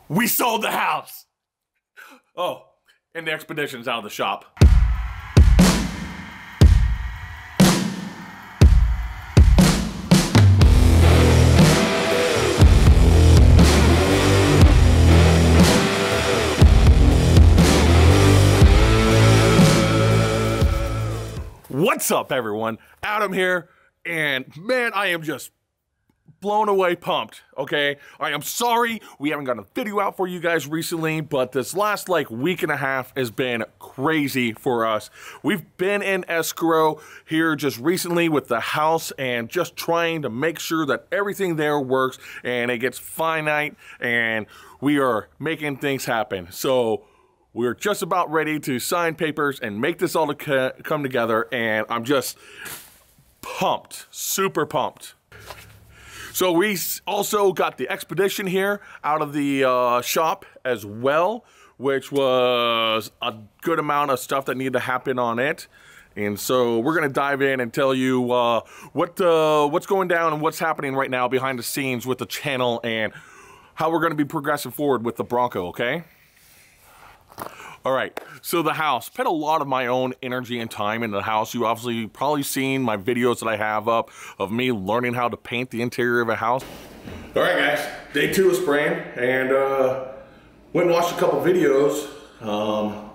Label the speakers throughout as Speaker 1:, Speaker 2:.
Speaker 1: We sold the house! Oh, and the expedition's out of the shop. What's up, everyone? Adam here, and man, I am just blown away pumped, okay? I am sorry we haven't gotten a video out for you guys recently, but this last week and a half has been crazy for us. We've been in escrow here just recently with the house and just trying to make sure that everything there works and it gets finite, and we are making things happen. So we're just about ready to sign papers and make this all come together, and I'm just pumped, super pumped. So we also got the expedition here out of the shop as well, which was a good amount of stuff that needed to happen on it. And so we're gonna dive in and tell you what's going down and what's happening right now behind the scenes with the channel and how we're gonna be progressing forward with the Bronco, okay? All right, so the house, put a lot of my own energy and time into the house. You obviously probably seen my videos that I have up of me learning how to paint the interior of a house. All right, guys, day 2 of spraying, and went and watched a couple videos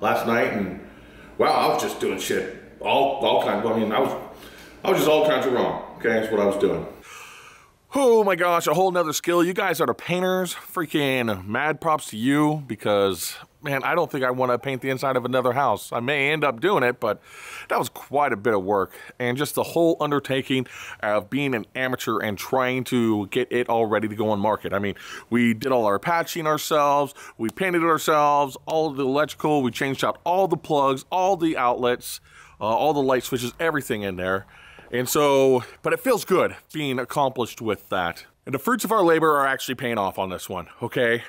Speaker 1: last night, and wow, I was just doing shit, all kinds. I mean, I was just all kinds of wrong. Okay, that's what I was doing. Oh my gosh, a whole nother skill. You guys are the painters. Freaking mad props to you, because man, I don't think I want to paint the inside of another house. I may end up doing it, but that was quite a bit of work. And just the whole undertaking of being an amateur and trying to get it all ready to go on market. I mean, we did all our patching ourselves, we painted it ourselves, all of the electrical, we changed out all the plugs, all the outlets, all the light switches, everything in there. And so, but it feels good being accomplished with that. And the fruits of our labor are actually paying off on this one, okay?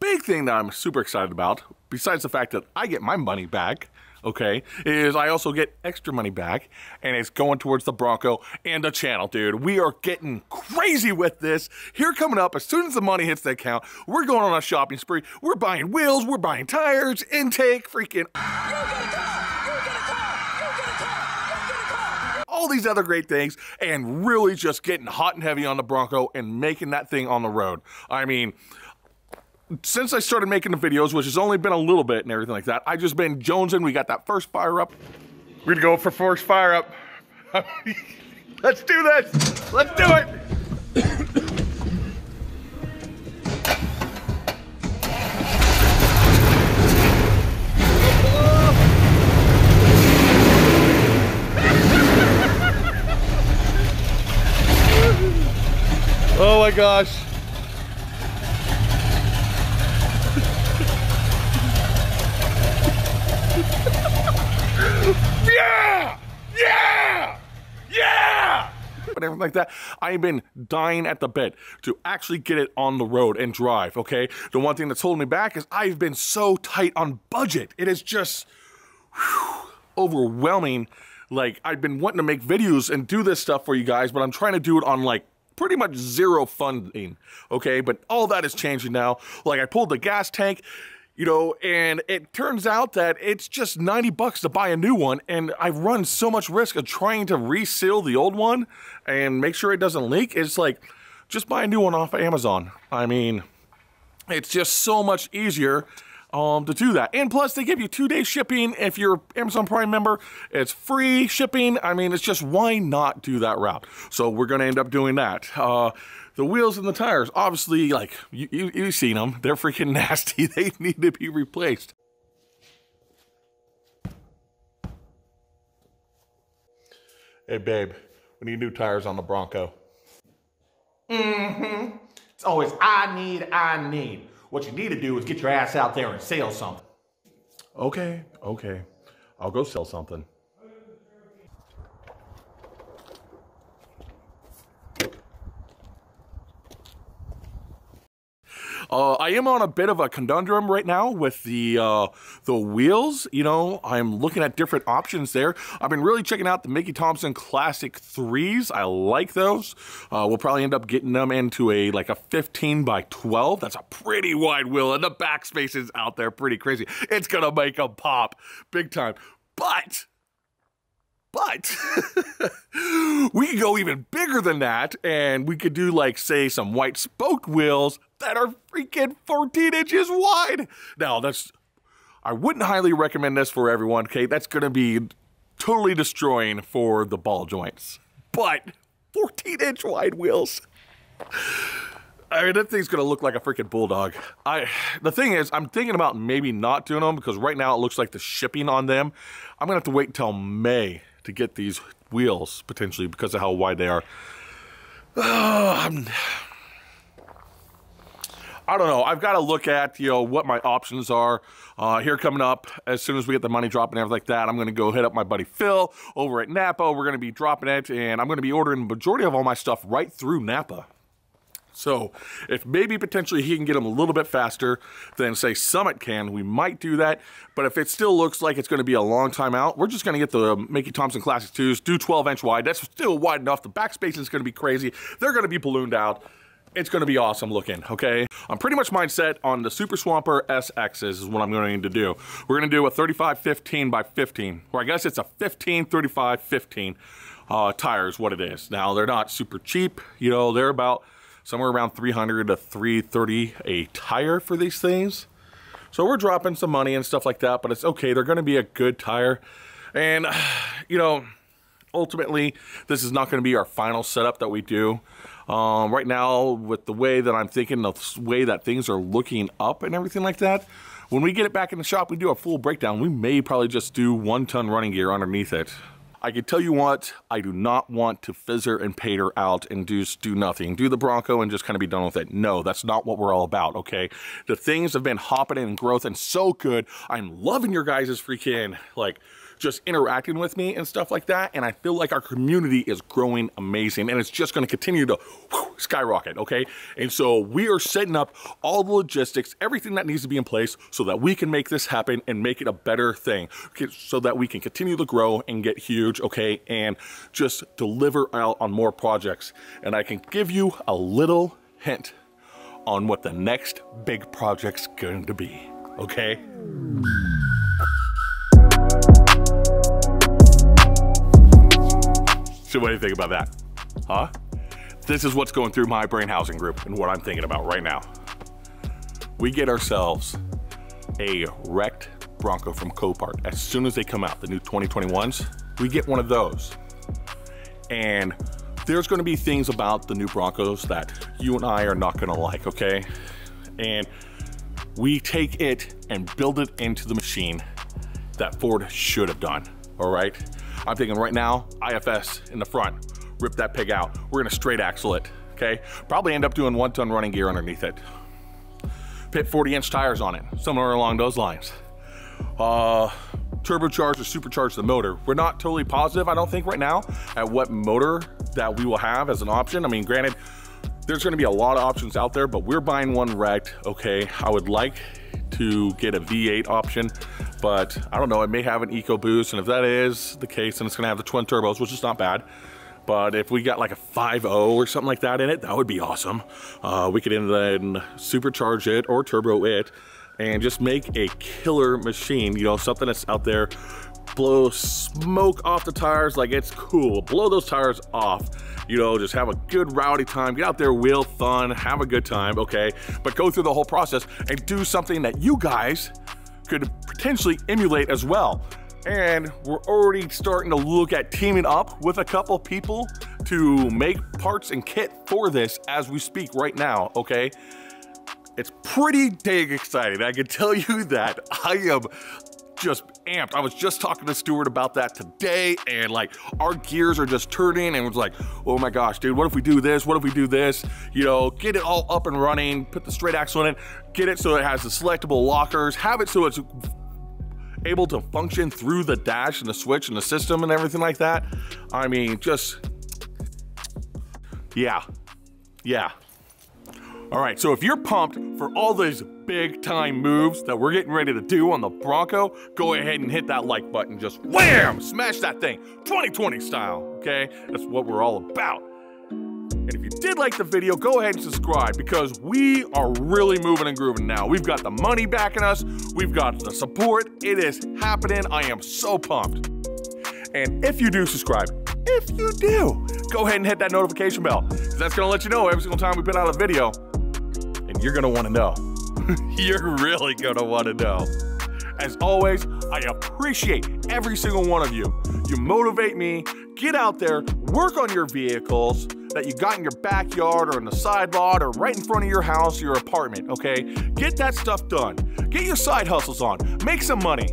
Speaker 1: Big thing that I'm super excited about, besides the fact that I get my money back, okay, is I also get extra money back, and it's going towards the Bronco and the channel, dude. We are getting crazy with this. Here coming up, as soon as the money hits the account, we're going on a shopping spree. We're buying wheels, we're buying tires, intake, freaking all these other great things, and really just getting hot and heavy on the Bronco and making that thing on the road. I mean, since I started making the videos, which has only been a little bit and everything like that, I've just been jonesing. We got that first fire up. We're gonna go for first fire up. Let's do this. Let's do it. Oh my gosh. Yeah! Yeah! Yeah! And everything like that. I've been dying at the bit to actually get it on the road and drive, okay? The one thing that's holding me back is I've been so tight on budget. It is just overwhelming. Like, I've been wanting to make videos and do this stuff for you guys, but I'm trying to do it on pretty much zero funding, okay? But all that is changing now. Like, I pulled the gas tank, you know, and it turns out that it's just 90 bucks to buy a new one, and I've run so much risk of trying to reseal the old one and make sure it doesn't leak. It's like, just buy a new one off of Amazon. I mean, it's just so much easier to do that. And plus, they give you 2-day shipping. If you're Amazon Prime member, it's free shipping. I mean, it's just, why not do that route? So we're gonna end up doing that. The wheels and the tires, obviously, like, you've seen them. They're freaking nasty. They need to be replaced. Hey, babe, we need new tires on the Bronco. Mm-hmm. It's always, I need. What you need to do is get your ass out there and sell something. Okay. I'll go sell something. I am on a bit of a conundrum right now with the wheels. You know, I'm looking at different options there. I've been really checking out the Mickey Thompson Classic 3s. I like those. We'll probably end up getting them into like a 15 by 12. That's a pretty wide wheel, and the back space is out there pretty crazy. It's gonna make them pop big time. But we could go even bigger than that, and we could do, like, say, some white spoke wheels that are freaking 14 inches wide. Now, I wouldn't highly recommend this for everyone, okay? That's going to be totally destroying for the ball joints. But 14-inch wide wheels. I mean, that thing's going to look like a freaking bulldog. The thing is, I'm thinking about maybe not doing them because right now it looks like the shipping on them, I'm going to have to wait until May to get these wheels, potentially, because of how wide they are. I don't know. I've got to look at, you know, what my options are here coming up. As soon as we get the money dropping and everything like that, I'm going to go hit up my buddy Phil over at Napa. We're going to be dropping it, and I'm going to be ordering the majority of all my stuff right through Napa. So if maybe potentially he can get them a little bit faster than, say, Summit can, we might do that. But if it still looks like it's going to be a long time out, we're just going to get the Mickey Thompson Classic 2s, do 12-inch wide. That's still wide enough. The backspace is going to be crazy. They're going to be ballooned out. It's going to be awesome looking, okay? I'm pretty much mindset on the Super Swamper SXs is what I'm going to do. We're going to do a 35-15 by 15, or I guess it's a 15-35-15 tire is what it is. Now, they're not super cheap. You know, they're about somewhere around $300 to $330 a tire for these things. So we're dropping some money and stuff like that, but it's okay. They're going to be a good tire. And, you know, ultimately, this is not going to be our final setup that we do. Right now, with the way that I'm thinking, the way that things are looking up and everything like that, when we get it back in the shop, we do a full breakdown. We may probably just do 1-ton running gear underneath it. I can tell you what, I do not want to fizzer and pater out and just do nothing. Do the Bronco and just kind of be done with it. No, that's not what we're all about, okay? The things have been hopping in growth and so good. I'm loving your guys' freaking, like, just interacting with me and stuff like that, and I feel like our community is growing amazing, and it's just going to continue to skyrocket, okay? And so we are setting up all the logistics, everything that needs to be in place so that we can make this happen and make it a better thing, okay? So that we can continue to grow and get huge, okay? And just deliver out on more projects. And I can give you a little hint on what the next big project's going to be, okay? So what do you think about that? Huh? This is what's going through my brain housing group and what I'm thinking about right now. We get ourselves a wrecked Bronco from Copart. As soon as they come out, the new 2021s, we get one of those. And there's gonna be things about the new Broncos that you and I are not gonna like, okay? And we take it and build it into the machine that Ford should have done, all right? I'm thinking right now, IFS in the front, rip that pig out. We're gonna straight axle it, okay? Probably end up doing 1-ton running gear underneath it. Put 40-inch tires on it, somewhere along those lines. Turbocharge or supercharge the motor. We're not totally positive, I don't think right now, at what motor that we will have as an option. I mean, granted, there's gonna be a lot of options out there, but we're buying one wrecked, okay? I would like to get a V8 option, but I don't know, it may have an EcoBoost, and if that is the case, then it's gonna have the twin turbos, which is not bad. But if we got like a 5.0 or something like that in it, that would be awesome. We could then supercharge it or turbo it and just make a killer machine, you know, something that's out there, blow smoke off the tires like it's cool. Blow those tires off, you know, just have a good rowdy time, get out there, wheel fun, have a good time, okay? But go through the whole process and do something that you guys could potentially emulate as well. And we're already starting to look at teaming up with a couple people to make parts and kit for this as we speak right now, okay? It's pretty dang exciting. I can tell you that. I am just amped. I was just talking to Stuart about that today, and like our gears are just turning, and it was like, oh my gosh, dude, what if we do this? What if we do this? You know, get it all up and running, put the straight axle in it, get it so it has the selectable lockers, have it so it's able to function through the dash and the switch and the system and everything like that. I mean, just, yeah. All right, so if you're pumped for all these big time moves that we're getting ready to do on the Bronco, go ahead and hit that like button. Just wham, smash that thing, 2020 style, okay? That's what we're all about. And if you did like the video, go ahead and subscribe because we are really moving and grooving now. We've got the money backing us. We've got the support. It is happening. I am so pumped. And if you do subscribe, if you do, go ahead and hit that notification bell because that's going to let you know every single time we put out a video. And you're going to want to know. You're really going to want to know. As always, I appreciate every single one of you. You motivate me. Get out there, work on your vehicles that you got in your backyard or in the side lot or right in front of your house, your apartment, okay? Get that stuff done. Get your side hustles on. Make some money.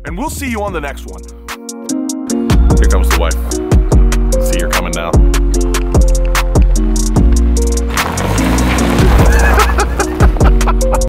Speaker 1: And we'll see you on the next one. Here comes the wife. See, you're coming now.